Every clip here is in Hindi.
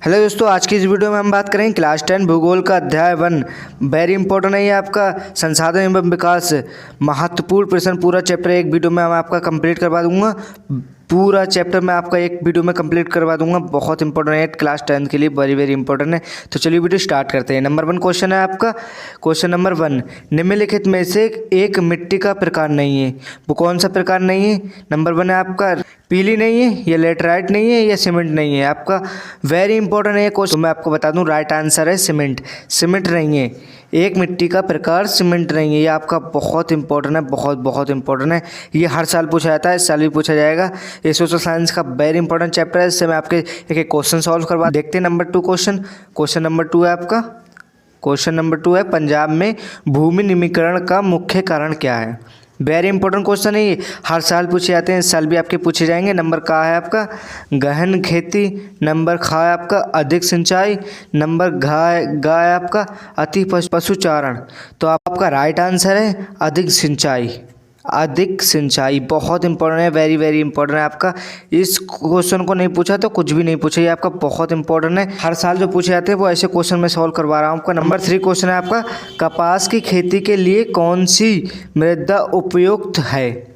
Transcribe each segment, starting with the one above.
हेलो दोस्तों, आज की इस वीडियो में हम बात करेंगे क्लास 10 भूगोल का अध्याय 1। वेरी इंपॉर्टेंट है ये आपका संसाधन एवं विकास, महत्वपूर्ण प्रश्न। पूरा चैप्टर एक वीडियो में मैं आपका कंप्लीट करवा दूंगा। पूरा चैप्टर मैं आपका एक वीडियो में कंप्लीट करवा दूंगा। बहुत इंपॉर्टेंट है क्लास 10 के लिए, वेरी इंपॉर्टेंट है। तो चलिए वीडियो स्टार्ट करते हैं। नंबर 1 क्वेश्चन है आपका। क्वेश्चन नंबर 1, निम्नलिखित में से एक मिट्टी का प्रकार नहीं है। वो कौन सा प्रकार नहीं है? नंबर 1 है आपका पीली नहीं है, या लेटराइट नहीं है, या सीमेंट नहीं है। आपका वेरी इंपॉर्टेंट है ये क्वेश्चन। मैं आपको बता दूं, राइट आंसर है सीमेंट। सीमेंट नहीं है, एक मिट्टी का प्रकार सीमेंट नहीं है। ये आपका बहुत इंपॉर्टेंट है, बहुत इंपॉर्टेंट है। ये हर साल पूछा जाता है, इस साल भी पूछा जाएगा। ये सोशल साइंस का वेरी इंपॉर्टेंट चैप्टर है। इससे मैं आपके एक क्वेश्चन सॉल्व करवा देखते हैं। Number 2 question. क्वेश्चन नंबर 2 है आपका। क्वेश्चन नंबर 2 है, पंजाब में भूमि निमीकरण का मुख्य कारण क्या है? वेरी इंपॉर्टेंट क्वेश्चन है ये, हर साल पूछे जाते हैं, इस साल भी आपके पूछे जाएंगे। नंबर का है आपका गहन खेती। नंबर खा है आपका अधिक सिंचाई। नंबर घा है आपका अति पशुचारण। तो आपका राइट आंसर है अधिक सिंचाई। अधिक सिंचाई बहुत इंपॉर्टेंट है, वेरी इंपॉर्टेंट है आपका। इस क्वेश्चन को नहीं पूछा तो कुछ भी नहीं पूछा, ये आपका बहुत इंपॉर्टेंट है। हर साल जो पूछे जाते हैं वो ऐसे क्वेश्चन में सॉल्व करवा रहा हूँ आपका। नंबर 3 क्वेश्चन है आपका, कपास की खेती के लिए कौन सी मृदा उपयुक्त है?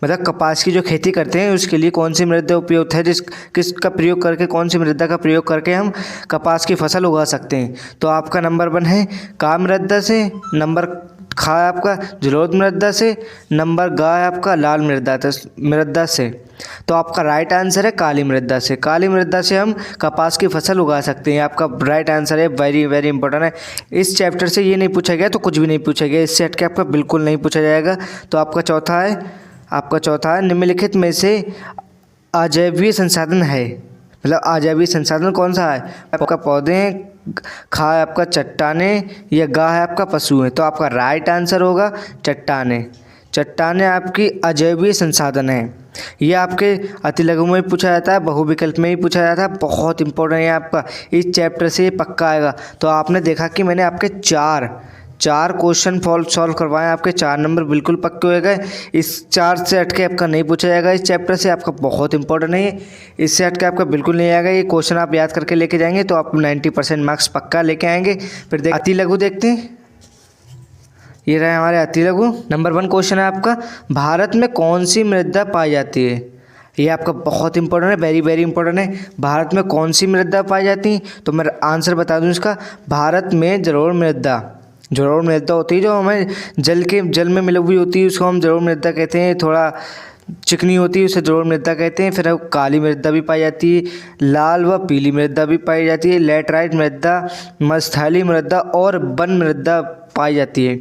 मतलब कपास की जो खेती करते हैं उसके लिए कौन सी मृदा उपयुक्त है, किसका प्रयोग करके, कौन सी मृदा का प्रयोग करके हम कपास की फसल उगा सकते हैं? तो आपका नंबर 1 है का मृदा से। नंबर खा है आपका जलोढ़ मृदा से। नंबर गा है आपका लाल मृदा से। तो आपका राइट आंसर है काली मृदा से। काली मृदा से हम कपास की फसल उगा सकते हैं। आपका राइट आंसर है, वेरी इंपॉर्टेंट है। इस चैप्टर से ये नहीं पूछा गया तो कुछ भी नहीं पूछा गया, इससे हटके आपका बिल्कुल नहीं पूछा जाएगा। तो आपका चौथा है निम्नलिखित में से अजैविक संसाधन है। मतलब अजैविक संसाधन कौन सा है? आपका पौधे हैं, खा है आपका चट्टाने, या गा है आपका पशु है। तो आपका राइट आंसर होगा चट्टाने। चट्टाने आपकी अजैविक संसाधन है। ये आपके अति लघु में भी पूछा जाता है, बहुविकल्प में भी पूछा जाता है। बहुत इंपॉर्टेंट है आपका, इस चैप्टर से ये पक्का आएगा। तो आपने देखा कि मैंने आपके चार क्वेश्चन सॉल्व करवाए, आपके 4 नंबर बिल्कुल पक्के हो गए। इस 4 से हटके आपका नहीं पूछा जाएगा इस चैप्टर से। आपका बहुत इंपॉर्टेंट है ये, इससे हटके आपका बिल्कुल नहीं आएगा। ये क्वेश्चन आप याद करके लेके जाएंगे तो आप 90% मार्क्स पक्का लेके आएंगे। फिर अति लघु देखते हैं। ये रहे हमारे अति लघु। नंबर 1 क्वेश्चन है आपका, भारत में कौन सी मृदा पाई जाती है? ये आपका बहुत इंपॉर्टेंट है, वेरी इंपॉर्टेंट है। भारत में कौन सी मृदा पाई जाती है? तो मैं आंसर बता दूं इसका, भारत में जलोढ़ मृदा होती है, जो हमें जल में मिली हुई होती है, उसको हम जलोढ़ मृदा कहते हैं। थोड़ा चिकनी होती है, उसे जलोढ़ मृदा कहते हैं। फिर काली मृदा भी पाई जाती है, लाल व पीली मृदा भी पाई जाती है, लेटराइट मृदा, मस्थली मृदा और वन मृदा पाई जाती है।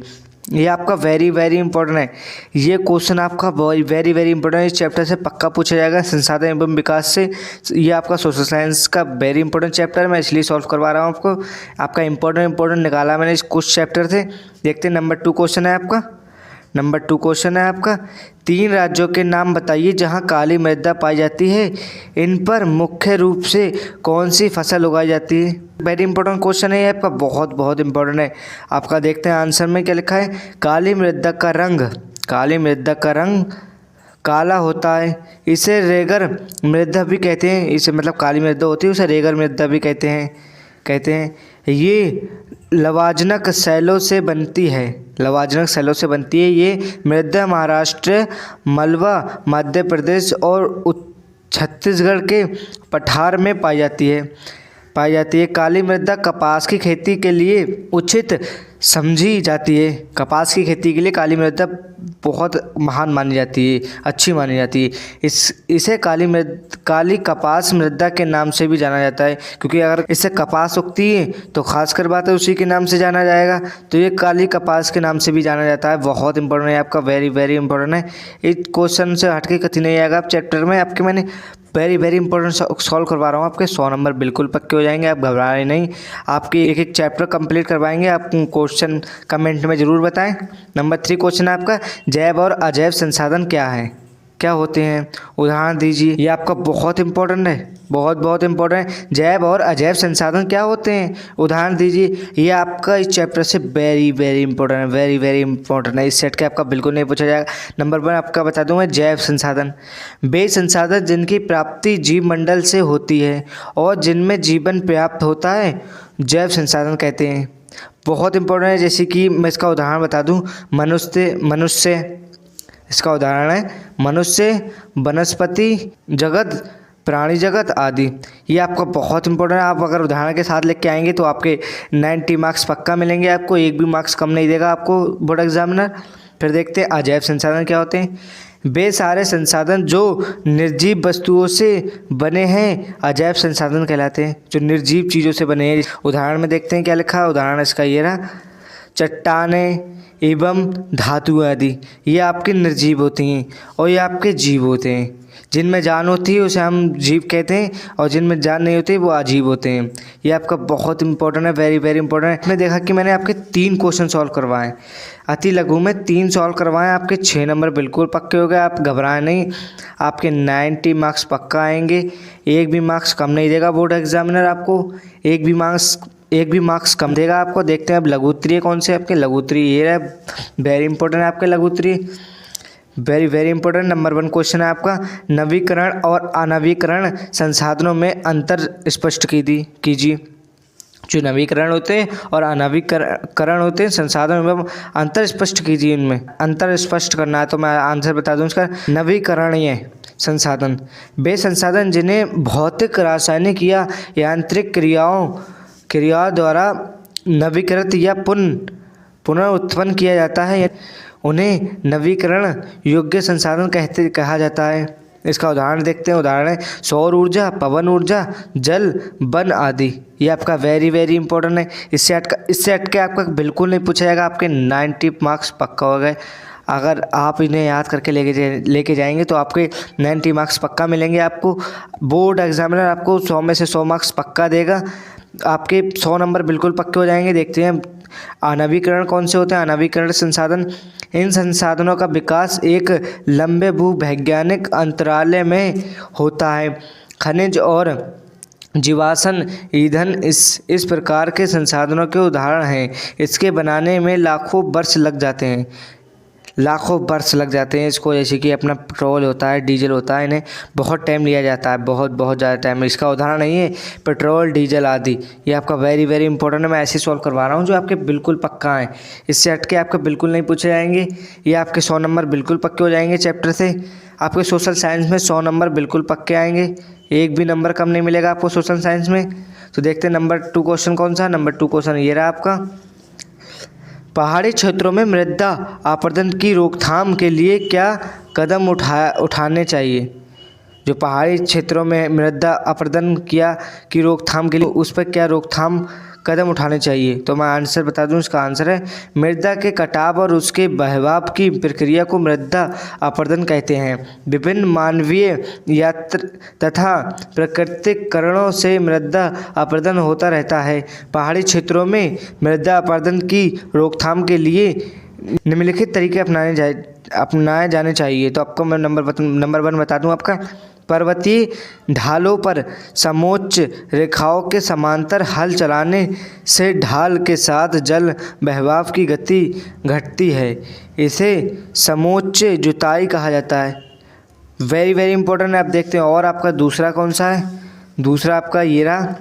ये आपका वेरी इंपॉर्टेंट है। ये क्वेश्चन आपका वेरी इंपॉर्टेंट है, इस चैप्टर से पक्का पूछा जाएगा, संसाधन एवं विकास से। ये आपका सोशल साइंस का वेरी इंपॉर्टेंट चैप्टर है, मैं इसलिए सॉल्व करवा रहा हूँ आपको। आपका इंपॉर्टेंट निकाला मैंने इस कुछ चैप्टर से। देखते हैं नंबर 2 क्वेश्चन है आपका। नंबर 2 क्वेश्चन है आपका, 3 राज्यों के नाम बताइए जहां काली मृदा पाई जाती है। इन पर मुख्य रूप से कौन सी फसल उगाई जाती है? वेरी इंपॉर्टेंट क्वेश्चन है ये आपका, बहुत इंपॉर्टेंट है। आपका देखते हैं आंसर में क्या लिखा है। काली मृदा का रंग काला होता है, इसे रेगर मृदा भी कहते हैं। इसे मतलब काली मृदा होती है, उसे रेगर मृदा भी कहते हैं। ये लवाजनक शैलों से बनती है। ये मृदा महाराष्ट्र, मलवा, मध्य प्रदेश और छत्तीसगढ़ के पठार में पाई जाती है। काली मृदा कपास की खेती के लिए उचित समझी जाती है। कपास की खेती के लिए काली मृदा बहुत महान मानी जाती है, अच्छी मानी जाती है। इसे काली कपास मृदा के नाम से भी जाना जाता है, क्योंकि अगर इससे कपास उगती है तो खासकर बात है उसी के नाम से जाना जाएगा। तो ये काली कपास के नाम से भी जाना जाता है। बहुत इंपॉर्टेंट है आपका, वेरी इंपॉर्टेंट है। इस क्वेश्चन से हटके कहीं नहीं आएगा आप चैप्टर में। आपके मैंने वेरी इंपॉर्टेंट सॉल्व करवा रहा हूँ, आपके 100 नंबर बिल्कुल पक्के हो जाएंगे। आप घबराएं नहीं, आपके एक चैप्टर कंप्लीट करवाएंगे। आप क्वेश्चन कमेंट में ज़रूर बताएं। नंबर 3 क्वेश्चन है आपका, जैव और अजैव संसाधन क्या है? क्या होते हैं, उदाहरण दीजिए। ये आपका बहुत इंपॉर्टेंट है, बहुत इंपॉर्टेंट है। जैव और अजैव संसाधन क्या होते हैं, उदाहरण दीजिए। ये आपका इस चैप्टर से वेरी इंपॉर्टेंट है, वेरी इंपॉर्टेंट है। इस सेट के आपका बिल्कुल नहीं पूछा जाएगा। नंबर 1 आपका बता दूँ मैं, जैव संसाधन। वे संसाधन जिनकी प्राप्ति जीव मंडल से होती है और जिनमें जीवन पर्याप्त होता है, जैव संसाधन कहते हैं। बहुत इंपॉर्टेंट है। जैसे कि मैं इसका उदाहरण बता दूँ, मनुष्य इसका उदाहरण है मनुष्य, वनस्पति जगत, प्राणी जगत आदि। ये आपका बहुत इंपॉर्टेंट है। आप अगर उदाहरण के साथ लेके आएंगे तो आपके 90 मार्क्स पक्का मिलेंगे, आपको एक भी मार्क्स कम नहीं देगा आपको बोर्ड एग्जामिनर। फिर देखते हैं अजैव संसाधन क्या होते हैं। वे सारे संसाधन जो निर्जीव वस्तुओं से बने हैं अजैव संसाधन कहलाते हैं, जो निर्जीव चीज़ों से बने हैं। उदाहरण में देखते हैं क्या लिखा है, उदाहरण इसका ये रहा, चट्टानें एवं धातु आदि। ये आपके निर्जीव होती हैं और ये आपके जीव होते हैं। जिनमें जान होती है उसे हम जीव कहते हैं और जिनमें जान नहीं होती वो अजीव होते हैं। ये आपका बहुत इंपॉर्टेंट है, वेरी इंपॉर्टेंट है। मैं देखा कि मैंने आपके 3 क्वेश्चन सॉल्व करवाएं, अति लघु में 3 सॉल्व करवाएं, आपके 6 नंबर बिल्कुल पक्के हो गए। आप घबराएं नहीं, आपके 90 मार्क्स पक्का आएंगे, एक भी मार्क्स कम नहीं देगा बोर्ड एग्जामिनर आपको, एक भी मार्क्स कम देगा आपको। देखते हैं अब लघुत्तरीय कौन से आपके, लघुत्तरीय ये रहा, वेरी इंपॉर्टेंट है आपके लघुत्तरीय, वेरी इंपॉर्टेंट। नंबर 1 क्वेश्चन है आपका, नवीकरण और अनवीकरण संसाधनों में अंतर स्पष्ट कीजिए। जो नवीकरण होते हैं और अनवीकरण होते हैं संसाधनों में अंतर स्पष्ट कीजिए। इनमें अंतर स्पष्ट करना है तो मैं आंसर बता दूं इसका, नवीकरणीय संसाधन वे संसाधन जिन्हें भौतिक, रासायनिक या यांत्रिक क्रियाओं द्वारा नवीकृत या पुनर्उत्पन्न किया जाता है, उन्हें नवीकरण योग्य संसाधन कहा जाता है। इसका उदाहरण देखते हैं। उदाहरण है सौर ऊर्जा, पवन ऊर्जा, जल, वन आदि। ये आपका वेरी इंपॉर्टेंट है। इससे हट के आपका बिल्कुल नहीं पूछा जाएगा, आपके 90 मार्क्स पक्का हो गए। अगर आप इन्हें याद करके लेके जाएंगे तो आपके 90 मार्क्स पक्का मिलेंगे आपको। बोर्ड एग्जामिनर आपको 100 में से 100 मार्क्स पक्का देगा, आपके 100 नंबर बिल्कुल पक्के हो जाएंगे। देखते हैं अनवीकरण कौन से होते हैं। अनवीकरण संसाधन, इन संसाधनों का विकास एक लंबे भूवैज्ञानिक अंतराल में होता है। खनिज और जीवाश्म ईंधन इस प्रकार के संसाधनों के उदाहरण हैं। इसके बनाने में लाखों वर्ष लग जाते हैं इसको। जैसे कि अपना पेट्रोल होता है, डीजल होता है, इन्हें बहुत टाइम लिया जाता है, बहुत ज़्यादा टाइम। इसका उदाहरण नहीं है पेट्रोल, डीजल आदि। ये आपका वेरी इंपॉर्टेंट है। मैं ऐसे सॉल्व करवा रहा हूँ जो आपके बिल्कुल पक्का है। इससे हट के आपके बिल्कुल नहीं पूछे जाएंगे। ये आपके 100 नंबर बिल्कुल पक्के हो जाएंगे चैप्टर से। आपके सोशल साइंस में 100 नंबर बिल्कुल पक्के आएंगे, एक भी नंबर कम नहीं मिलेगा आपको सोशल साइंस में। तो देखते हैं नंबर 2 क्वेश्चन कौन सा। नंबर 2 क्वेश्चन ये रहा आपका, पहाड़ी क्षेत्रों में मृदा अपरदन की रोकथाम के लिए क्या कदम उठाने चाहिए। जो पहाड़ी क्षेत्रों में मृदा अपरदन की रोकथाम के लिए उस पर क्या रोकथाम कदम उठाने चाहिए। तो मैं आंसर बता दूं, इसका आंसर है मृदा के कटाव और उसके बहाव की प्रक्रिया को मृदा अपरदन कहते हैं। विभिन्न मानवीय तथा प्राकृतिक कारणों से मृदा अपरदन होता रहता है। पहाड़ी क्षेत्रों में मृदा अपरदन की रोकथाम के लिए निम्नलिखित तरीके अपनाए जाने चाहिए। तो आपको मैं नंबर 1 बता दूं आपका, पर्वतीय ढालों पर समोच्च रेखाओं के समांतर हल चलाने से ढाल के साथ जल बहाव की गति घटती है, इसे समोच्च जुताई कहा जाता है। वेरी इंपॉर्टेंट है। आप देखते हैं। और आपका दूसरा कौन सा है, दूसरा आपका ये रहा,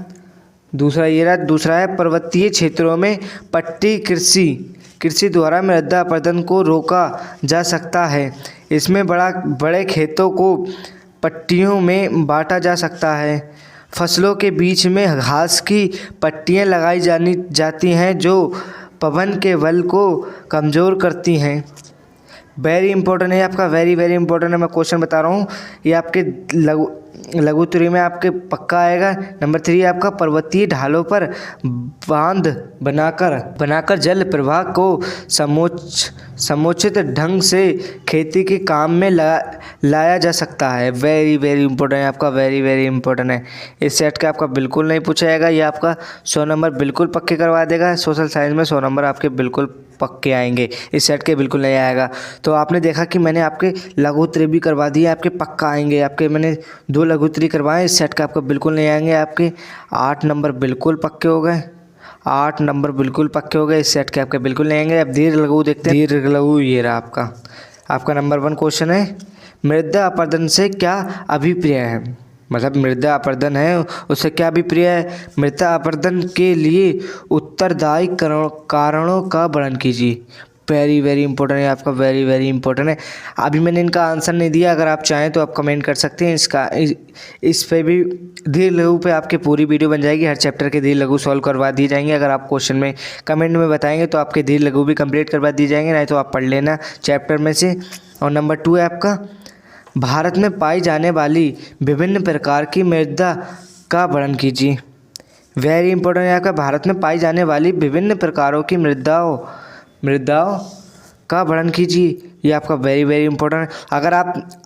दूसरा है पर्वतीय क्षेत्रों में पट्टी कृषि द्वारा मृदा अपरदन को रोका जा सकता है। इसमें बड़े खेतों को पट्टियों में बांटा जा सकता है। फसलों के बीच में घास की पट्टियाँ लगाई जाती हैं जो पवन के बल को कमज़ोर करती हैं। वेरी इंपॉर्टेंट है आपका, वेरी इंपॉर्टेंट है। मैं क्वेश्चन बता रहा हूँ। ये आपके लघु उत्तरी में आपके पक्का आएगा। नंबर 3 आपका पर्वतीय ढालों पर बांध बनाकर जल प्रवाह को समुचित ढंग से खेती के काम में लाया जा सकता है। वेरी वेरी इंपॉर्टेंट है आपका, वेरी वेरी इंपॉर्टेंट है। इस सेट का आपका बिल्कुल नहीं पूछा जाएगा, ये आपका 100 नंबर बिल्कुल पक्के करवा देगा। सोशल साइंस में 100 नंबर आपके बिल्कुल पक्के आएंगे, इस सेट के बिल्कुल नहीं आएगा। तो आपने देखा कि मैंने आपके लघु उत्तरी भी करवा दिए, आपके पक्का आएंगे। आपके मैंने 2 लघु उत्तरी करवाए, इस सेट का आपका बिल्कुल नहीं आएंगे। आपके 8 नंबर बिल्कुल पक्के हो गए, 8 नंबर बिल्कुल पक्के हो गए, इस सेट के आपके बिल्कुल नहीं आएंगे। अब दीर्घ लघु देखते हैं। दीर्घ लघु ये रहा आपका नंबर 1 क्वेश्चन है, मृदा अपरदन से क्या अभिप्राय है? मतलब मृदा अपरदन है, उससे क्या अभिप्राय है? मृदा अपरदन के लिए उत्तरदायी कारणों का वर्णन कीजिए। वेरी वेरी इंपॉर्टेंट है आपका, वेरी वेरी इंपॉर्टेंट है। अभी मैंने इनका आंसर नहीं दिया, अगर आप चाहें तो आप कमेंट कर सकते हैं। इस पे भी दीर्घ लघु पे आपकी पूरी वीडियो बन जाएगी, हर चैप्टर के दीर्घ लघु सॉल्व करवा दिए जाएंगे। अगर आप क्वेश्चन में कमेंट में बताएंगे तो आपके दीर्घ लघु भी कंप्लीट करवा दिए जाएंगे, नहीं तो आप पढ़ लेना चैप्टर में से। और नंबर 2 है आपका, भारत में पाई जाने वाली विभिन्न प्रकार की मृदा का वर्णन कीजिए। वेरी इंपॉर्टेंट है आपका, भारत में पाई जाने वाली विभिन्न प्रकारों की मृदाओं का वर्णन कीजिए। ये आपका वेरी वेरी इंपॉर्टेंट है।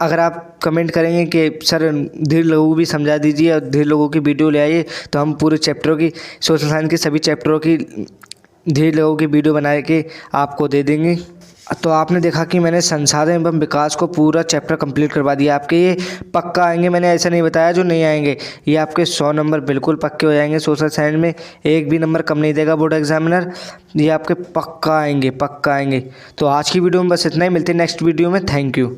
अगर आप कमेंट करेंगे कि सर दीर्घ लघु भी समझा दीजिए और दीर्घ लघु की वीडियो ले आइए, तो हम पूरे चैप्टरों की, सोशल साइंस के सभी चैप्टरों की दीर्घ लघु की वीडियो बना के आपको दे देंगे। तो आपने देखा कि मैंने संसाधन एवं विकास को पूरा चैप्टर कंप्लीट करवा दिया। आपके ये पक्का आएंगे, मैंने ऐसा नहीं बताया जो नहीं आएंगे। ये आपके 100 नंबर बिल्कुल पक्के हो जाएंगे। सोशल साइंस में एक भी नंबर कम नहीं देगा बोर्ड एग्जामिनर, ये आपके पक्का आएंगे, पक्का आएंगे। तो आज की वीडियो में बस इतना ही, मिलते हैं नेक्स्ट वीडियो में। Thank you.